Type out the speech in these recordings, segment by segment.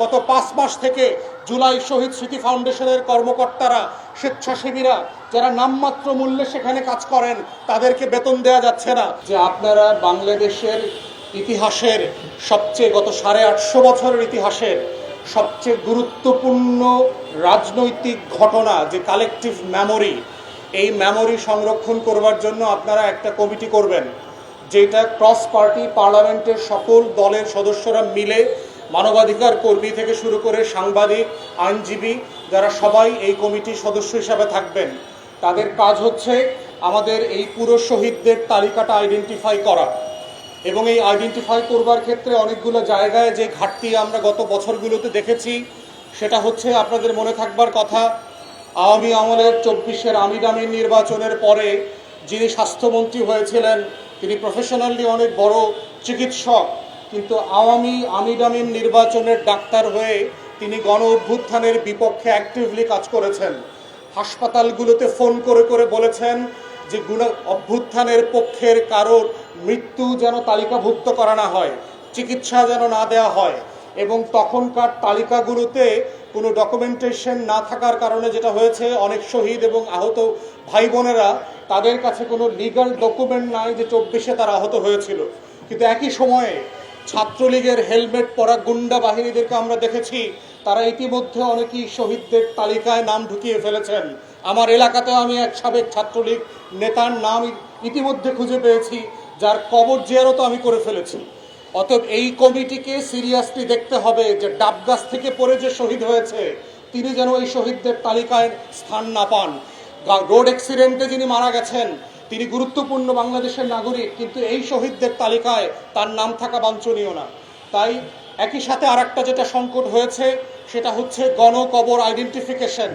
গত 5 মাস থেকে জুলাই শহীদ স্মৃতি ফাউন্ডেশনের কর্মকর্তারা, স্বেচ্ছাসেবীরা যারা নামমাত্র মূল্যে সেখানে কাজ করেন তাদেরকে বেতন দেওয়া যাচ্ছে না। যে আপনারা বাংলাদেশের ইতিহাসের সবচেয়ে, গত 850 বছরের ইতিহাসের সবচেয়ে গুরুত্বপূর্ণ রাজনৈতিক ঘটনা, যে কালেকটিভ মেমোরি, এই মেমোরি সংরক্ষণ করবার জন্য আপনারা একটা কমিটি করবেন, যেটা ক্রস পার্টি পার্লামেন্টের সকল দলের সদস্যরা মিলে, মানবাধিকার কর্মী থেকে শুরু করে সাংবাদিক, আইনজীবী, যারা সবাই এই কমিটির সদস্য হিসাবে থাকবেন। তাদের কাজ হচ্ছে আমাদের এই পুরো শহীদদের তালিকাটা আইডেন্টিফাই করা, এবং এই আইডেন্টিফাই করবার ক্ষেত্রে অনেকগুলো জায়গায় যে ঘাটতি আমরা গত বছরগুলোতে দেখেছি, সেটা হচ্ছে আপনাদের মনে থাকবার কথা, আওয়ামী আমলের 24-এর আমির আমির নির্বাচনের পরে যিনি স্বাস্থ্যমন্ত্রী হয়েছিলেন তিনি প্রফেশনালি অনেক বড় চিকিৎসক, কিন্তু আওয়ামী আমির আমির নির্বাচনের ডাক্তার হয়ে তিনি গণ অভ্যুত্থানের বিপক্ষে অ্যাক্টিভলি কাজ করেছেন। হাসপাতালগুলোতে ফোন করে করে বলেছেন যে অভ্যুত্থানের পক্ষের কারোর মৃত্যু যেন তালিকাভুক্ত করা না হয়, চিকিৎসা যেন না দেওয়া হয়, এবং তখনকার তালিকাগুলোতে কোনো ডকুমেন্টেশন না থাকার কারণে যেটা হয়েছে, অনেক শহীদ এবং আহত ভাই বোনেরা তাদের কাছে কোনো লিগ্যাল ডকুমেন্ট নাই যে 24-এ তারা আহত হয়েছিল। কিন্তু একই সময়ে ছাত্রলীগের হেলমেট পরা গুন্ডা বাহিনীদেরকে আমরা দেখেছি, তারা ইতিমধ্যে অনেকেই শহীদদের তালিকায় নাম ঢুকিয়ে ফেলেছেন। আমার এলাকাতেও আমি এক সাবেক ছাত্রলীগ নেতার নাম ইতিমধ্যে খুঁজে পেয়েছি, যার কবর জিয়ারতও আমি করে ফেলেছি। অতএব এই কমিটিকে সিরিয়াসলি দেখতে হবে যে ডাবগাছ থেকে পড়ে যে শহীদ হয়েছে তিনি যেন এই শহীদদের তালিকায় স্থান না পান। রোড অ্যাক্সিডেন্টে যিনি মারা গেছেন তিনি গুরুত্বপূর্ণ বাংলাদেশের নাগরিক, কিন্তু এই শহীদদের তালিকায় তার নাম থাকা বাঞ্ছনীয় না। তাই একই সাথে আরেকটা যেটা সংকট হয়েছে সেটা হচ্ছে গণকবর আইডেন্টিফিকেশন।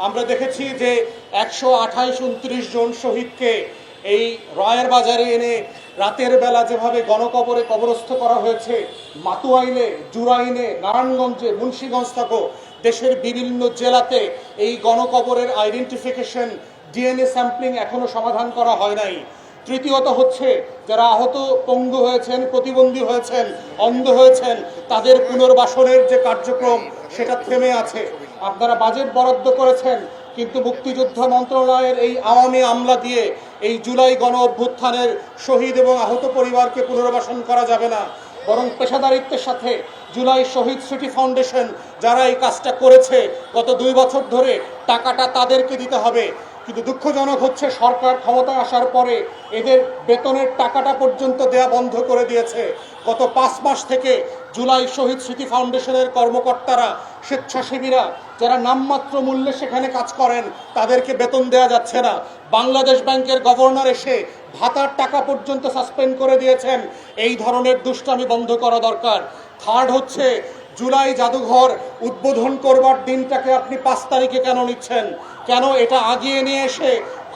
আমরা দেখেছি যে 128-29 জন শহীদকে এই রয়ের বাজারে এনে রাতের বেলা যেভাবে গণকবরে কবরস্থ করা হয়েছে, মাতুয়াইলে, জুরাইনে, নারায়ণগঞ্জে, মুন্সিগঞ্জ থাকো দেশের বিভিন্ন জেলাতে এই গণকবরের আইডেন্টিফিকেশন, ডিএনএ স্যাম্পলিং এখনো সমাধান করা হয় নাই। তৃতীয়ত হচ্ছে যারা আহত, পঙ্গু হয়েছেন, প্রতিবন্ধী হয়েছেন, অন্ধ হয়েছেন, তাদের পুনর্বাসনের যে কার্যক্রম সেটা থেমে আছে। আপনারা বাজেট বরাদ্দ করেছেন, কিন্তু মুক্তিযুদ্ধ মন্ত্রণালয়ের এই আওয়ামী আমলা দিয়ে এই জুলাই গণ অভ্যুত্থানের শহীদ এবং আহত পরিবারকে পুনর্বাসন করা যাবে না, বরং পেশাদারিত্বের সাথে জুলাই শহীদ স্মৃতি ফাউন্ডেশন যারা এই কাজটা করেছে গত 2 বছর ধরে, টাকাটা তাদেরকে দিতে হবে। কিন্তু দুঃখজনক হচ্ছে সরকার ক্ষমতায় আসার পরে এদের বেতনের টাকাটা পর্যন্ত দেয়া বন্ধ করে দিয়েছে। গত 5 মাস থেকে জুলাই শহীদ স্মৃতি ফাউন্ডেশনের কর্মকর্তারা, স্বেচ্ছাসেবীরা যারা নামমাত্র মূল্যে সেখানে কাজ করেন তাদেরকে বেতন দেওয়া যাচ্ছে না। বাংলাদেশ ব্যাংকের গভর্নর এসে ভাতার টাকা পর্যন্ত সাসপেন্ড করে দিয়েছেন। এই ধরনের দুষ্টামি বন্ধ করা দরকার। থার্ড হচ্ছে জুলাই জাদুঘর উদ্বোধন করবার দিনটাকে আপনি 5 তারিখে কেন নিচ্ছেন? কেন এটা আগিয়ে নিয়ে এসে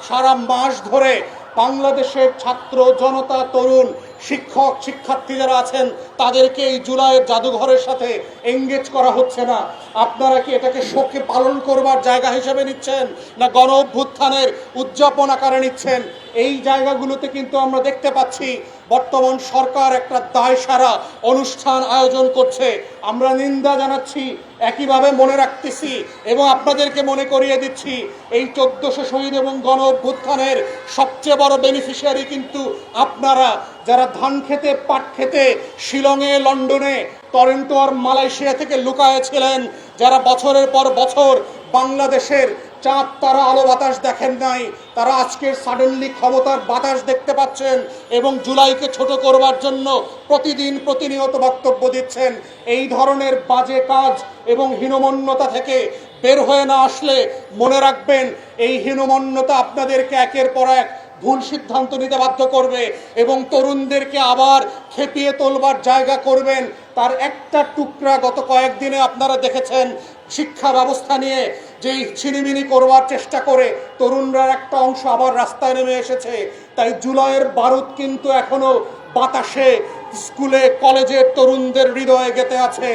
সারা মাস ধরে বাংলাদেশের ছাত্র জনতা, তরুণ, শিক্ষক, শিক্ষার্থী যারা আছেন তাদেরকে এই জুলাইয়ের জাদুঘরের সাথে এঙ্গেজ করা হচ্ছে না? আপনারা কি এটাকে শোকে পালন করবার জায়গা হিসেবে নিচ্ছেন, না গণ অভ্যুত্থানের উদযাপন আকারে নিচ্ছেন? এই জায়গাগুলোতে কিন্তু আমরা দেখতে পাচ্ছি বর্তমান সরকার একটা দায়সারা অনুষ্ঠান আয়োজন করছে। আমরা নিন্দা জানাচ্ছি, একইভাবে মনে রাখতেছি এবং আপনাদেরকে মনে করিয়ে দিচ্ছি এই 1400 শহীদ এবং গণ অভ্যুত্থানের সবচেয়ে বড় বেনিফিশিয়ারি কিন্তু আপনারা, যারা ধান খেতে, পাট খেতে শিলংয়ে, লন্ডনে, টরেন্টো আর মালয়েশিয়া থেকে লুকায়ে ছিলেন, যারা বছরের পর বছর বাংলাদেশের চাঁদ তারা আলো বাতাস দেখেন নাই, তারা আজকের সাডেনলি ক্ষমতার বাতাস দেখতে পাচ্ছেন এবং জুলাইকে ছোট করবার জন্য প্রতিদিন প্রতিনিয়ত বক্তব্য দিচ্ছেন। এই ধরনের বাজে কাজ এবং হীনমন্যতা থেকে বের হয়ে না আসলে মনে রাখবেন এই হীনমন্যতা আপনাদেরকে একের পর এক ভুল সিদ্ধান্ত নিতে বাধ্য করবে এবং তরুণদেরকে আবার খেপিয়ে তোলবার জায়গা করবেন। তার একটা টুকরা গত কয়েকদিনে আপনারা দেখেছেন, শিক্ষা ব্যবস্থা নিয়ে যেই ছিনিমিনি করবার চেষ্টা করে তরুণরা একটা অংশ আবার রাস্তায় নেমে এসেছে। তাই জুলাইয়ের বারুদ কিন্তু এখনো বাতাসে, স্কুলে, কলেজে তরুণদের হৃদয়ে গেঁথে আছে।